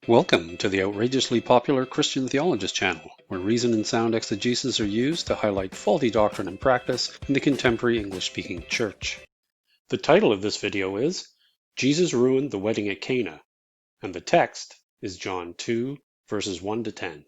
Welcome to the outrageously popular Christian Theologist channel, where reason and sound exegesis are used to highlight faulty doctrine and practice in the contemporary English-speaking church. The title of this video is Jesus Ruined the Wedding at Cana, and the text is John 2, verses 1 to 10.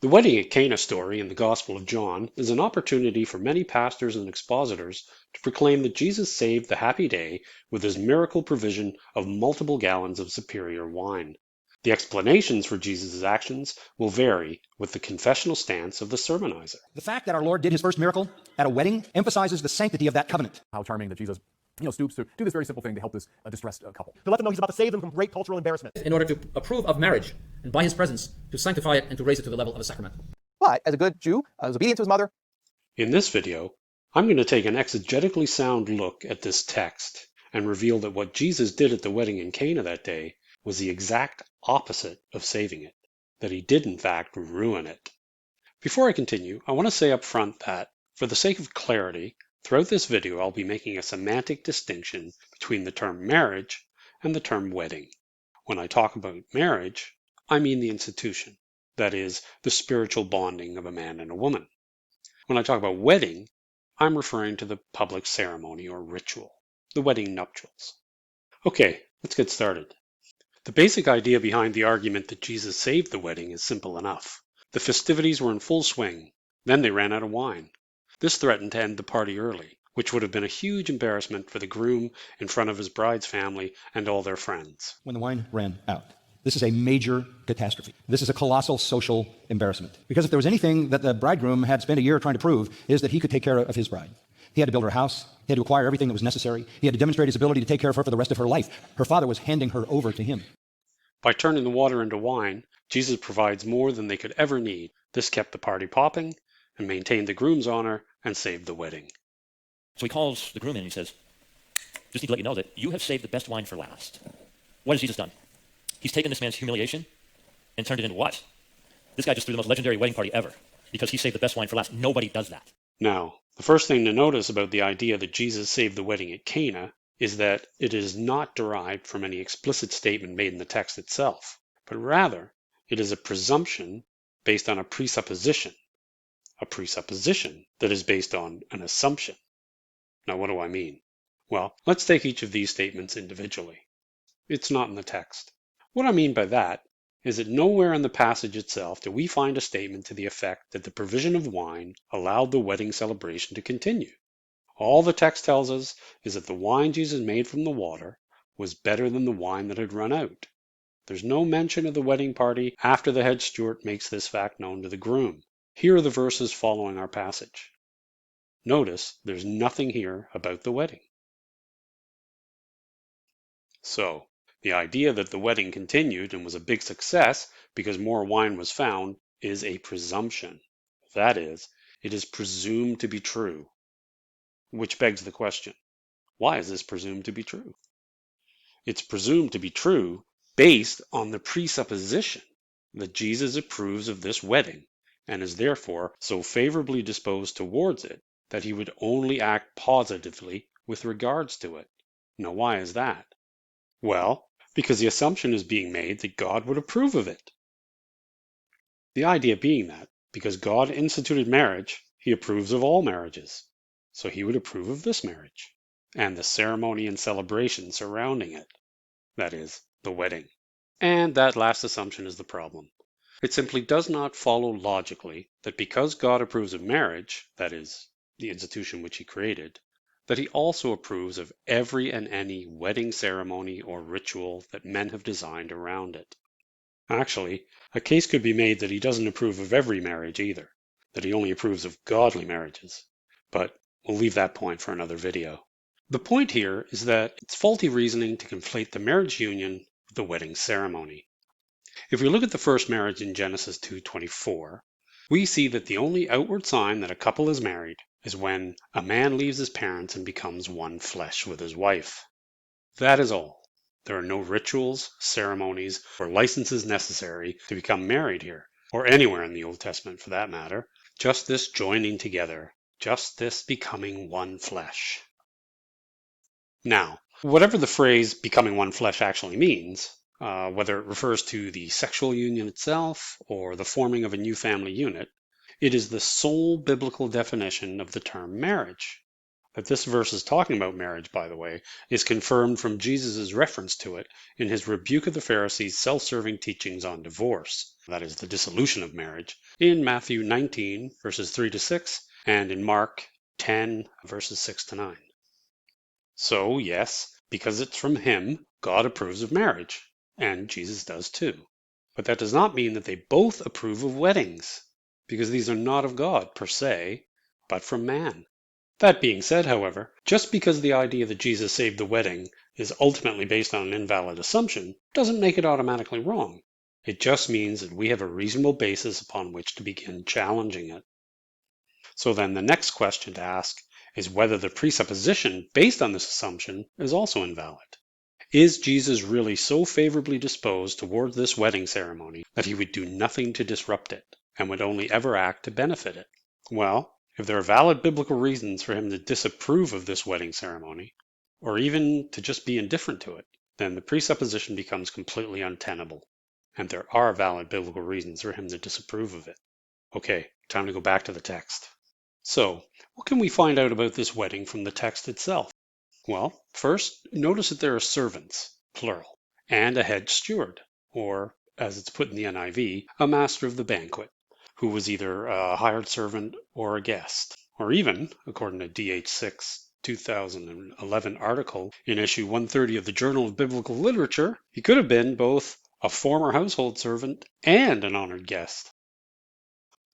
The wedding at Cana story in the Gospel of John is an opportunity for many pastors and expositors to proclaim that Jesus saved the happy day with his miracle provision of multiple gallons of superior wine. The explanations for Jesus' actions will vary with the confessional stance of the sermonizer. The fact that our Lord did his first miracle at a wedding emphasizes the sanctity of that covenant. How charming that Jesus stoops to do this very simple thing to help this distressed couple. To let them know he's about to save them from great cultural embarrassment. In order to approve of marriage, and by his presence, to sanctify it and to raise it to the level of a sacrament. But, as a good Jew, was obedient to his mother. In this video, I'm going to take an exegetically sound look at this text and reveal that what Jesus did at the wedding in Cana that day was the exact opposite of saving it, that he did in fact ruin it. Before I continue, I want to say up front that, for the sake of clarity, throughout this video I'll be making a semantic distinction between the term marriage and the term wedding. When I talk about marriage, I mean the institution, that is, the spiritual bonding of a man and a woman. When I talk about wedding, I'm referring to the public ceremony or ritual, the wedding nuptials. Okay, let's get started. The basic idea behind the argument that Jesus saved the wedding is simple enough. The festivities were in full swing. Then they ran out of wine. This threatened to end the party early, which would have been a huge embarrassment for the groom in front of his bride's family and all their friends. When the wine ran out. This is a major catastrophe. This is a colossal social embarrassment. Because if there was anything that the bridegroom had spent a year trying to prove, is that he could take care of his bride. He had to build her a house. He had to acquire everything that was necessary. He had to demonstrate his ability to take care of her for the rest of her life. Her father was handing her over to him. By turning the water into wine, Jesus provides more than they could ever need. This kept the party popping and maintained the groom's honor and saved the wedding. So he calls the groom in and he says, just need to let you know that you have saved the best wine for last. What has Jesus done? He's taken this man's humiliation and turned it into what? This guy just threw the most legendary wedding party ever because he saved the best wine for last. Nobody does that. Now, the first thing to notice about the idea that Jesus saved the wedding at Cana is that it is not derived from any explicit statement made in the text itself, but rather it is a presumption based on a presupposition that is based on an assumption. Now, what do I mean? Well, let's take each of these statements individually. It's not in the text. What I mean by that is that nowhere in the passage itself do we find a statement to the effect that the provision of wine allowed the wedding celebration to continue. All the text tells us is that the wine Jesus made from the water was better than the wine that had run out. There's no mention of the wedding party after the head steward makes this fact known to the groom. Here are the verses following our passage. Notice there's nothing here about the wedding. So, the idea that the wedding continued and was a big success because more wine was found is a presumption. That is, it is presumed to be true. Which begs the question, why is this presumed to be true? It's presumed to be true based on the presupposition that Jesus approves of this wedding and is therefore so favorably disposed towards it that he would only act positively with regards to it. Now, why is that? Well, because the assumption is being made that God would approve of it. The idea being that, because God instituted marriage, he approves of all marriages. So he would approve of this marriage, and the ceremony and celebration surrounding it. That is, the wedding. And that last assumption is the problem. It simply does not follow logically that because God approves of marriage, that is, the institution which he created, that he also approves of every and any wedding ceremony or ritual that men have designed around it. Actually, a case could be made that he doesn't approve of every marriage either, that he only approves of godly marriages. But we'll leave that point for another video. The point here is that it's faulty reasoning to conflate the marriage union with the wedding ceremony. If we look at the first marriage in Genesis 2:24, we see that the only outward sign that a couple is married is when a man leaves his parents and becomes one flesh with his wife. That is all. There are no rituals, ceremonies, or licenses necessary to become married here, or anywhere in the Old Testament for that matter. Just this joining together, just this becoming one flesh. Now, whatever the phrase becoming one flesh actually means, whether it refers to the sexual union itself or the forming of a new family unit. It is the sole biblical definition of the term marriage. That this verse is talking about marriage, by the way, is confirmed from Jesus' reference to it in his rebuke of the Pharisees' self-serving teachings on divorce, that is, the dissolution of marriage, in Matthew 19, verses 3 to 6, and in Mark 10, verses 6 to 9. So, yes, because it's from him, God approves of marriage, and Jesus does too. But that does not mean that they both approve of weddings, because these are not of God per se, but from man. That being said, however, just because the idea that Jesus saved the wedding is ultimately based on an invalid assumption doesn't make it automatically wrong. It just means that we have a reasonable basis upon which to begin challenging it. So then the next question to ask is whether the presupposition based on this assumption is also invalid. Is Jesus really so favorably disposed towards this wedding ceremony that he would do nothing to disrupt it and would only ever act to benefit it? Well, if there are valid biblical reasons for him to disapprove of this wedding ceremony, or even to just be indifferent to it, then the presupposition becomes completely untenable, and there are valid biblical reasons for him to disapprove of it. Okay, time to go back to the text. So, what can we find out about this wedding from the text itself? Well, first, notice that there are servants, plural, and a head steward, or, as it's put in the NIV, a master of the banquet, who was either a hired servant or a guest, or even, according to DH6 2011 article in issue 130 of the Journal of Biblical Literature, he could have been both a former household servant and an honored guest.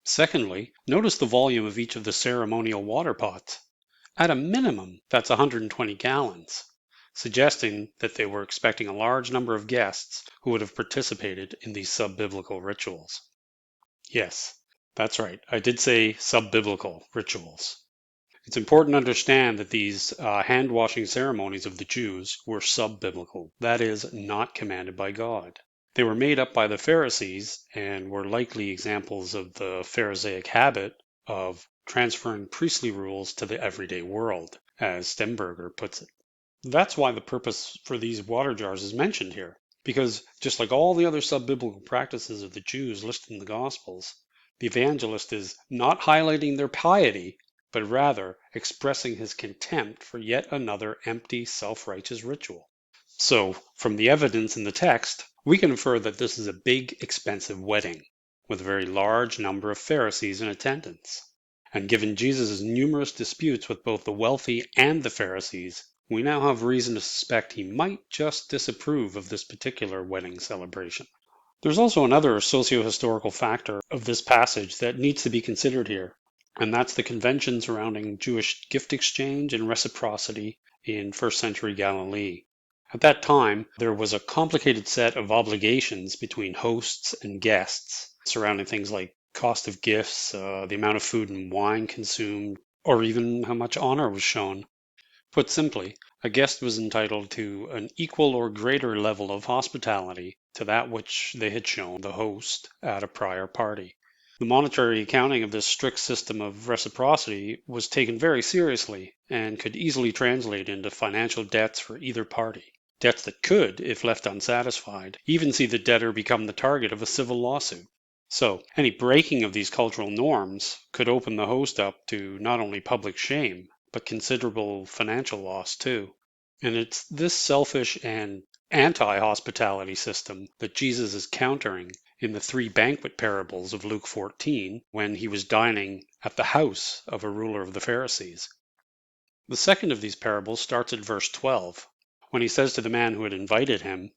Secondly, notice the volume of each of the ceremonial water pots. At a minimum, that's 120 gallons, suggesting that they were expecting a large number of guests who would have participated in these sub-biblical rituals. Yes, that's right. I did say sub-biblical rituals. It's important to understand that these hand-washing ceremonies of the Jews were sub-biblical, that is, not commanded by God. They were made up by the Pharisees and were likely examples of the Pharisaic habit of transferring priestly rules to the everyday world, as Stemberger puts it. That's why the purpose for these water jars is mentioned here. Because just like all the other sub-biblical practices of the Jews listed in the Gospels, the evangelist is not highlighting their piety, but rather expressing his contempt for yet another empty, self-righteous ritual. So, from the evidence in the text, we can infer that this is a big, expensive wedding, with a very large number of Pharisees in attendance. And given Jesus' numerous disputes with both the wealthy and the Pharisees, we now have reason to suspect he might just disapprove of this particular wedding celebration. There's also another socio-historical factor of this passage that needs to be considered here, and that's the convention surrounding Jewish gift exchange and reciprocity in first century Galilee. At that time, there was a complicated set of obligations between hosts and guests surrounding things like cost of gifts, the amount of food and wine consumed, or even how much honor was shown. Put simply, a guest was entitled to an equal or greater level of hospitality to that which they had shown the host at a prior party. The monetary accounting of this strict system of reciprocity was taken very seriously and could easily translate into financial debts for either party. Debts that could, if left unsatisfied, even see the debtor become the target of a civil lawsuit. So, any breaking of these cultural norms could open the host up to not only public shame, but considerable financial loss too. And it's this selfish and anti-hospitality system that Jesus is countering in the three banquet parables of Luke 14 when he was dining at the house of a ruler of the Pharisees. The second of these parables starts at verse 12, when he says to the man who had invited him,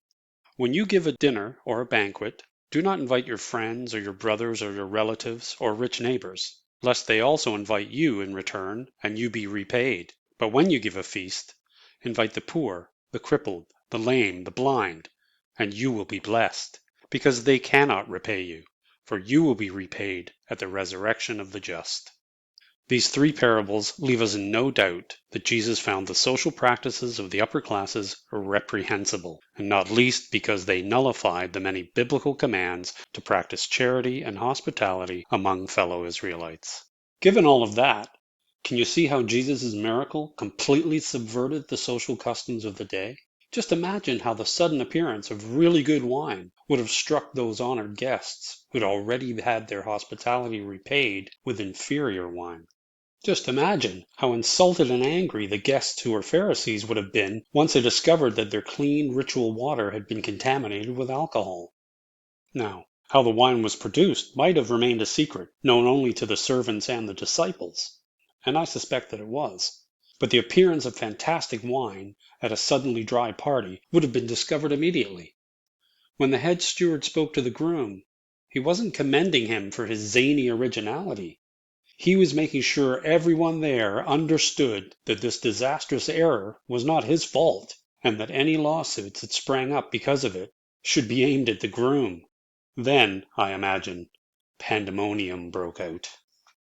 "When you give a dinner or a banquet, do not invite your friends or your brothers or your relatives or rich neighbors, lest they also invite you in return and you be repaid. But when you give a feast, invite the poor, the crippled, the lame, the blind, and you will be blessed, because they cannot repay you, for you will be repaid at the resurrection of the just." These three parables leave us in no doubt that Jesus found the social practices of the upper classes reprehensible, and not least because they nullified the many biblical commands to practice charity and hospitality among fellow Israelites. Given all of that, can you see how Jesus' miracle completely subverted the social customs of the day? Just imagine how the sudden appearance of really good wine would have struck those honored guests who'd already had their hospitality repaid with inferior wine. Just imagine how insulted and angry the guests who were Pharisees would have been once they discovered that their clean ritual water had been contaminated with alcohol. Now, how the wine was produced might have remained a secret, known only to the servants and the disciples, and I suspect that it was. But the appearance of fantastic wine at a suddenly dry party would have been discovered immediately. When the head steward spoke to the groom, he wasn't commending him for his zany originality. He was making sure everyone there understood that this disastrous error was not his fault, and that any lawsuits that sprang up because of it should be aimed at the groom. Then, I imagine, pandemonium broke out.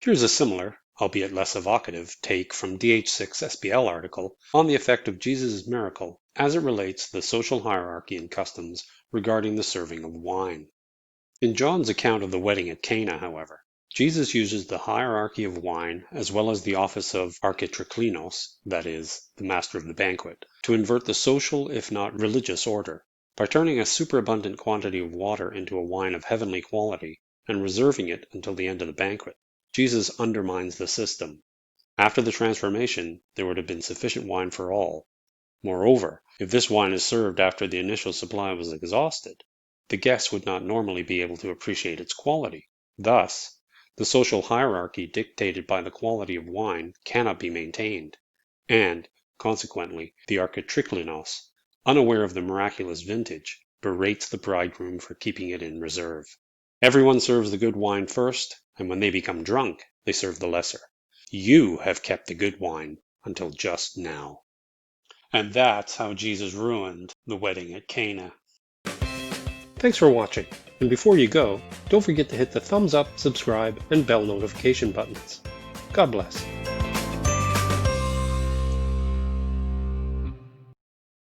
Here's a similar, albeit less evocative, take from DH6 SPL article on the effect of Jesus' miracle as it relates to the social hierarchy and customs regarding the serving of wine. In John's account of the wedding at Cana, however, Jesus uses the hierarchy of wine as well as the office of architriklinos, that is, the master of the banquet, to invert the social if not religious order. By turning a superabundant quantity of water into a wine of heavenly quality and reserving it until the end of the banquet, Jesus undermines the system. After the transformation, there would have been sufficient wine for all. Moreover, if this wine is served after the initial supply was exhausted, the guests would not normally be able to appreciate its quality. Thus, the social hierarchy dictated by the quality of wine cannot be maintained, and, consequently, the architriklinos, unaware of the miraculous vintage, berates the bridegroom for keeping it in reserve. Everyone serves the good wine first, and when they become drunk, they serve the lesser. You have kept the good wine until just now. And that's how Jesus ruined the wedding at Cana. Thanks for watching, and before you go, don't forget to hit the thumbs up, subscribe, and bell notification buttons. God bless.